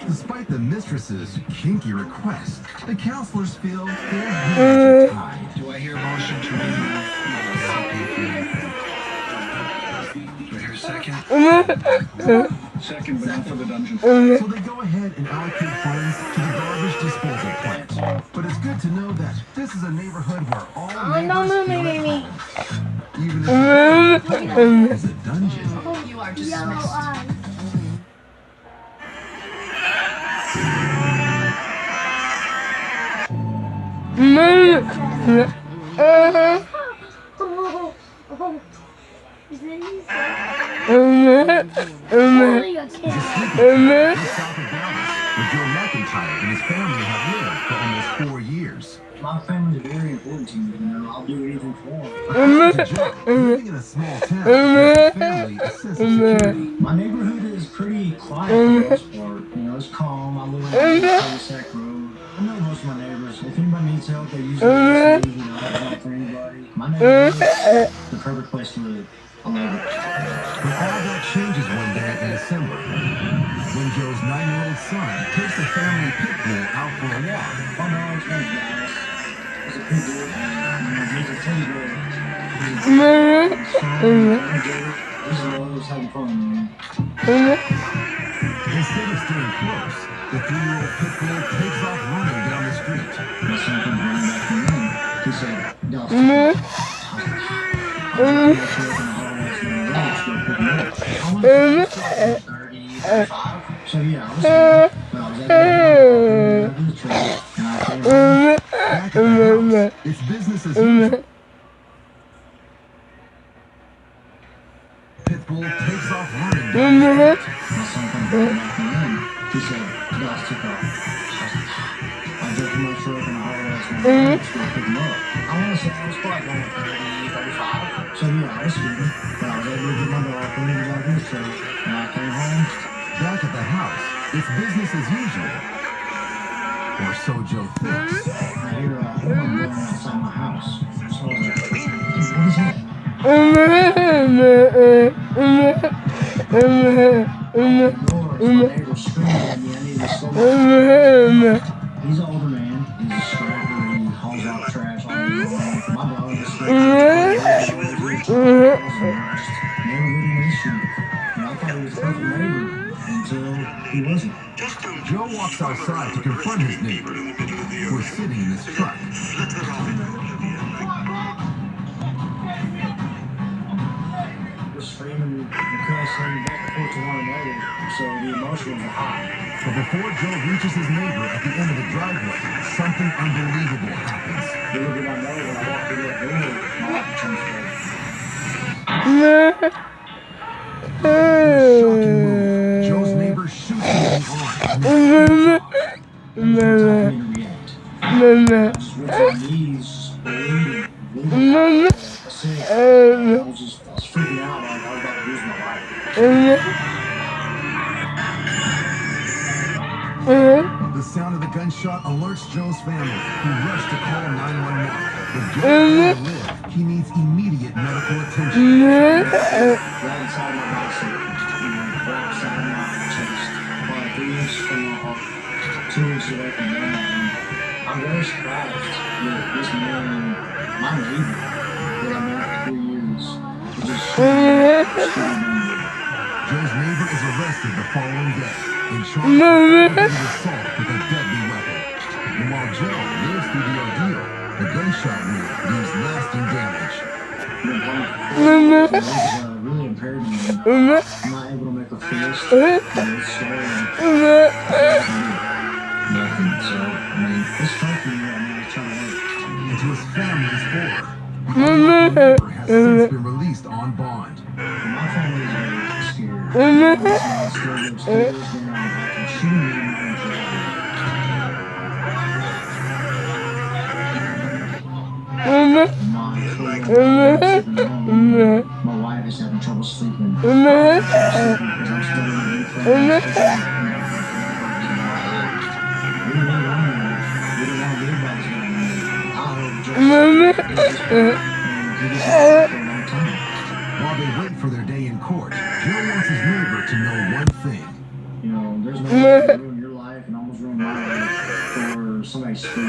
Despite the mistress's kinky request, the counselors feel their hands are tied. Do I hear a motion to remove Do I hear a second? Second, but not for the dungeon. So they go ahead and allocate funds to the garbage disposal plant. But it's good to know that this is a neighborhood where all neighbors feel at home. Even if the plant is a dungeon. You are dismissed. Joe McIntyre and his family have lived for almost 4 years. My family's very important to me, I'll do anything for them. Joe, living in a small town, gives his family a sense of security. My neighborhood is pretty quiet for the most part. It's calm. I live on the cul-de-sac road. I know most of my neighbors. If anybody needs help, they usually ask me. I have help for anybody. My neighborhood is the perfect place to live. I love it. But all that changes one day in December, when Joe's 9-year-old son takes the family pit bull out for a walk. My dog's name's Dallas. He's a pit bull. He's a teddy bear. He loves having fun, man. Instead of staying close, the 3-year-old pit bull takes off running down the street. My son comes running back from him. He said, Dallas, So yeah, I was Back at the house, it's business as usual. Pitbull takes off running down the street. My son comes running back from him. He said, Dallas took off. I drove to my truck and I hauled ass my to go pick him up. I want to say I was probably going 30, 35. So yeah, I was speeding, but I was able to get my dog when he was out in his truck. And I came home. Back at the house, it's business as usual. Or so Joe thinks. I hear a horn going outside my house. So I was like, what is that? My neighbor screamed at me. I needed to slow down. He's an older man. He's a scrapper. He hauls out trash all day long. My dog is never been an issue. And I thought he was a perfect neighbor until he wasn't. Joe walks outside to confront his neighbor, who is sitting in his truck. We're screaming and cussing back and forth to one another, so the emotions are high. But before Joe reaches his neighbor at the end of the driveway, something unbelievable happens. Little did I know when I walked through that door, my life changed forever. Shocking move. Joe's neighbor shoots him in the arm. I just went to my knees, bleeding. Sick. I was freaking out. I was about to lose my life. The sound of the gunshot alerts Joe's family, who rush to call 911. If Joe can't live, he needs immediate medical attention. Right inside my bicep, right outside my chest, about 3 inches from my heart, 2 inches away from my mind. I'm very surprised that this man, my neighbor, that I've known for 3 years, was just shooting me. Joe's neighbor is arrested the following day and charged with aggravated assault with a deadly weapon. And while Joe lives through the ordeal, the gunshot wound leaves lasting damage. It was really impaired me. I'm not able to make a fist. Nothing. So, I mean, it's fun for me right now. It's trying to work. And to his family's horror, the unlucky neighbor has since been released on bond. My family is very scared. My still lives here. They're shooting me in my own driveway. My wife is having trouble sleeping. Because I'm studying new things. We don't want anybody to know. I hope Joe for a long time. While they wait for their day in court, Joe wants his neighbor to know one thing. You know, there's no way to ruin your life and almost ruin my life for somebody's food.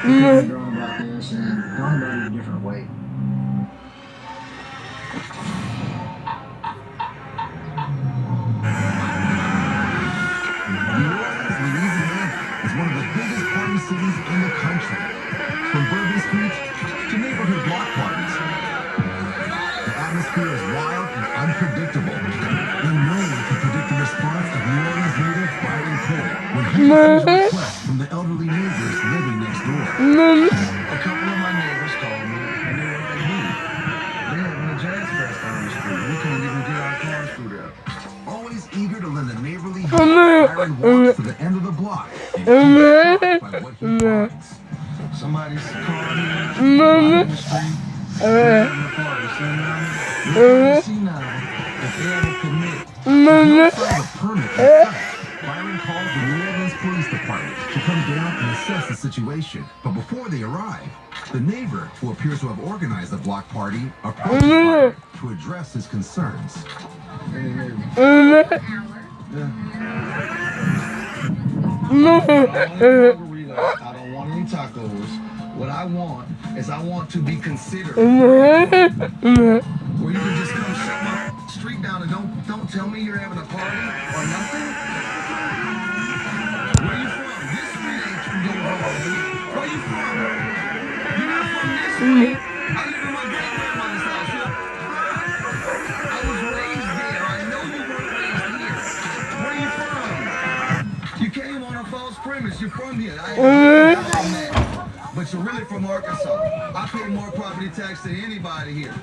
You know, people are growing about this and going about it a different way. New Orleans, Louisiana is one of the biggest party cities in the country. From Bourbon Street to neighborhood block parties. The atmosphere is wild and unpredictable. And no one can predict the response of New Orleans native Byron Cole when he receives requests from the elderly neighbors living next door. A couple of my neighbors called me and they were like, hey, they're having a jazz fest down the street. We can't even get our cars through there. Always eager to lend a neighborly hand, Byron walks to the end of the block and he's shocked by what he finds. Somebody's car here, in the street, they're having a party. See now? We can't see now. If they ever commit, He filed a permit inside. Byron calls the New Orleans Police Department to come down and assess the situation. But before they arrive, the neighbor, who appears to have organized the block party, approaches Byron to address his concerns. any neighbor. Yeah. I don't want any margaritas. I don't want any tacos. What I want is I want to be considered. Or you can just come shut my street down and don't tell me you're having a party or nothing. Where you from? This street ain't you going home. Where you from? You're not from this street. I live in my great grandmother's house. I was raised there. I know you weren't raised here. Where you from? You came on a false premise. You're from here. I know that. But you're really from Arkansas. I pay more property tax than anybody here.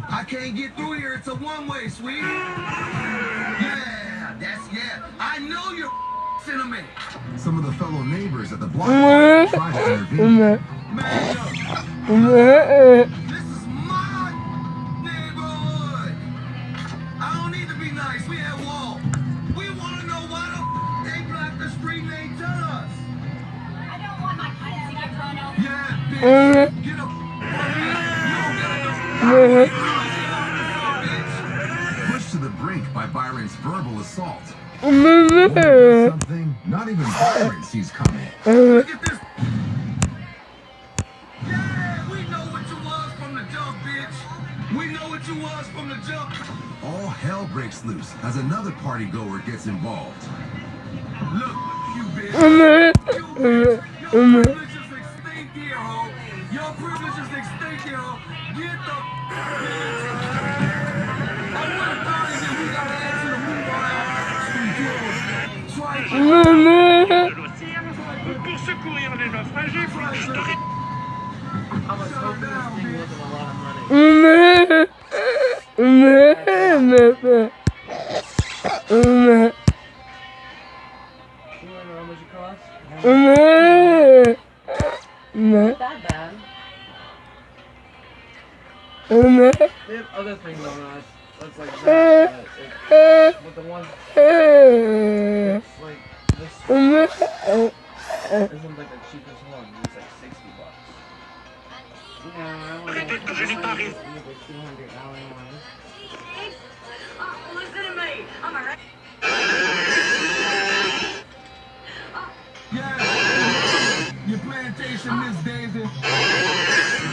I can't get through here. It's a one-way, sweet. Yeah. I know you're sentiment. Some of the fellow neighbors at the block party try to intervene. Man, look. This is my neighborhood. I don't need to be nice. We have walls. We want to know why they blocked the street and they tell us. I don't want my kids to get run over. Yeah, bitch. Get up. You don't gotta know. Pushed to the brink by Byron's verbal assault. Something not even Byron sees coming. Look at this. Yeah, we know what you was from the jump, bitch. We know what you was from the jump. All hell breaks loose as another party goer gets involved. Look, you bitch. You bitch. Your privilege is extinct here, ho. Your privilege is extinct here, ho. Get the bitch. I would have thought that we got an answer to move around. Try de l'océan pour secourir les naufragés préhistoriques. I was hoping this thing wasn't a lot of money. You wanna know how much it costs? Not that bad. They have other things on us. That's like that. But the one it's like this isn't like the cheapest one. It's like $60. No, I want Peut-être que je n'ai pas raison. the $200 one. Listen to me. I'm a Yeah. Your plantation, Miss Daisy. The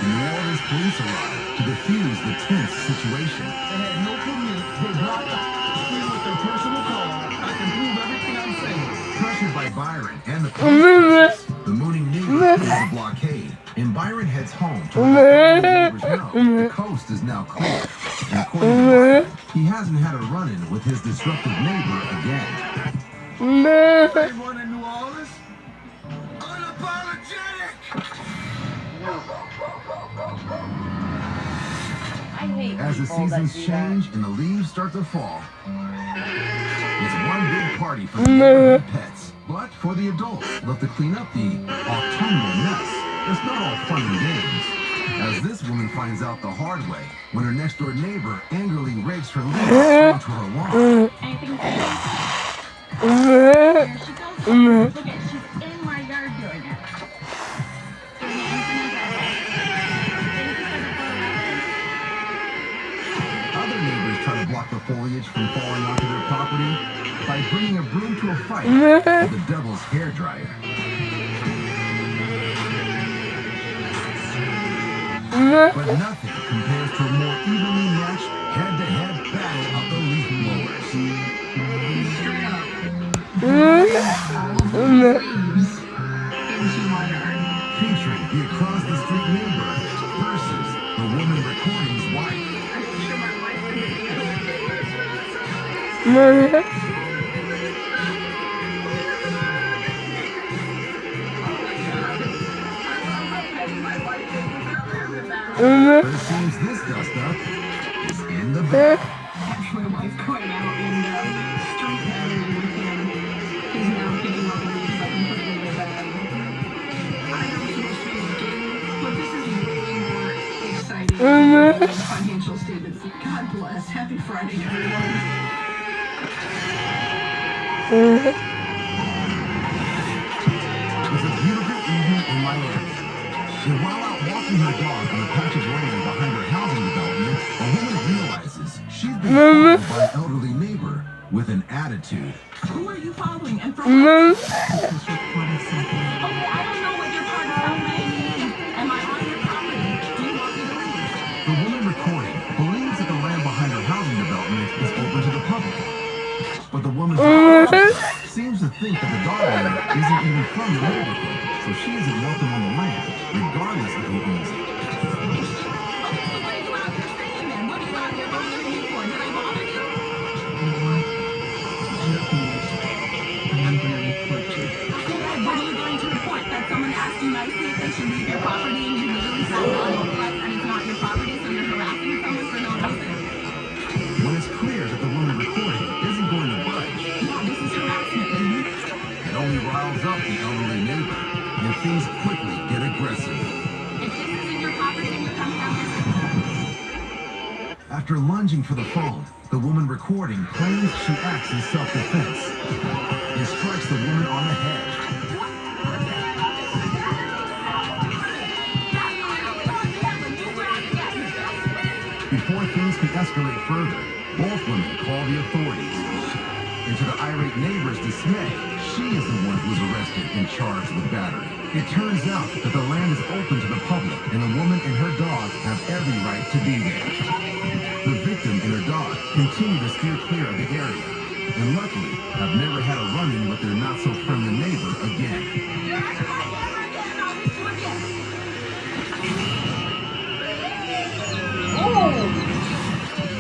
New Orleans police arrive to defuse the tense situation. They had no permit. They blocked the street with their personal car. I can prove everything I'm saying. Pressured by Byron and the police, the mooning neighbors clear the blockade, and Byron heads home to let the neighbors know the coast is now clear. And according to Byron, He hasn't had a run-in with his disruptive neighbor again. Anyone in New Orleans? Unapologetic! I hate As the people that seasons do change and the leaves start to fall, it's one big party for the neighborhood pets. But for the adults left to clean up the autumnal mess, it's not all fun and games. As this woman finds out the hard way when her next-door neighbor angrily rakes her leaves onto her lawn. Anything for you? There she goes. Look at, she's in my yard doing it. Doing it infinite level. Thank you for the photo. Other neighbors try to block the foliage from falling onto their property by bringing a broom to a fight with the devil's hairdryer. But nothing compares to a more evenly matched head-to-head battle of the leaf blowers. Straight up. Screams into my yard. Featuring the across-the-street neighbor versus the woman recording's wife. I'm sure my wife would be But it seems this dust-up is in the bag. my wife going out and street battering with him. He's now picking up the leaves up and putting in the bag. I know it's supposed to be a game, but this is way more exciting than financial statements. God bless. Happy Friday, everyone. It was a beautiful evening in Miami. And while out walking her dog on a patch of land behind her housing development, a woman realizes she's been followed by an elderly neighbor with an attitude. Who are you following and from where? This recorded something. Okay, I don't know what your part of means. Am I on your property? Do you want me to leave? The woman recording believes that the land behind her housing development is open to the public. But the woman's seems to think that the dog owner isn't even from the neighborhood, so she isn't welcome on the land, regardless of who owns it. Okay, so what are you out here saying then? What are you out here bothering me for? Did I bother you? I'm gonna report you. Okay, what are you going to report? That someone asked you nicely if they should leave your property and you literally sat on it and it's not your property, so you're harassing someone for no reason? When it's clear that the woman recording isn't going to budge, Yeah, this is harassment, baby. it only riles up the elderly neighbor, and things quickly get aggressive. If this isn't your property, then you're coming out here. After lunging for the phone, the woman recording claims she acts in self-defense and strikes the woman on the head. Before things can escalate further, both women call the authorities. And to the irate neighbor's dismay, she is the one who is arrested and charged with battery. It turns out that the land is open to the public, and the woman and her dog have every right to be there. The victim and her dog continue to steer clear of the area, and luckily have never had a run-in with their not-so-friendly neighbor again.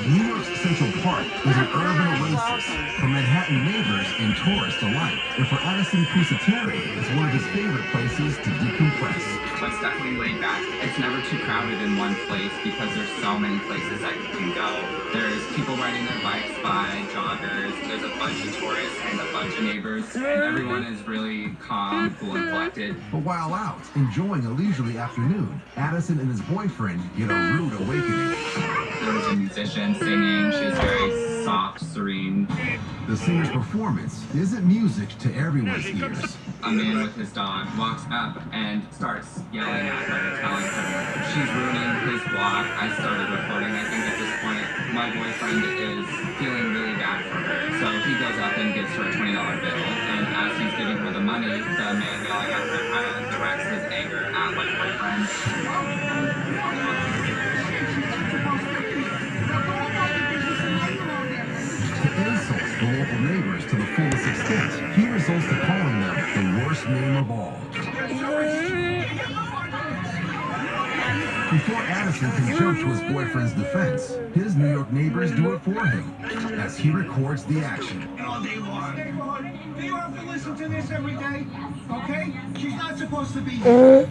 New York's Central Park is an urban oasis for Manhattan neighbors and tourists alike. And for Addison Pusateri, it's one of his favorite places to decompress. But it's definitely laid back. It's never too crowded in one place because there's so many places that you can go. There's people riding their bikes by, joggers, there's a bunch of tourists and a bunch of neighbors. And everyone is really calm, cool, and collected. But while out, enjoying a leisurely afternoon, Addison and his boyfriend get a rude awakening. There was a musician singing. She was very soft, serene. The singer's performance isn't music to everyone's ears. A man with his dog walks up and starts yelling at her, telling her she's ruining his walk. I started recording. I think at this point, my boyfriend is feeling really bad for her. So he goes up and gives her a $20 bill. And as he's giving her the money, the man yelling at her kind of directs his anger at my boyfriend. To insult the local neighbors to the fullest extent, he resorts to calling them the worst name of all. Before Addison can jump to his boyfriend's defense, his New York neighbors do it for him as he records the action. All day long. Do you have to listen to this every day? Okay? She's not supposed to be here.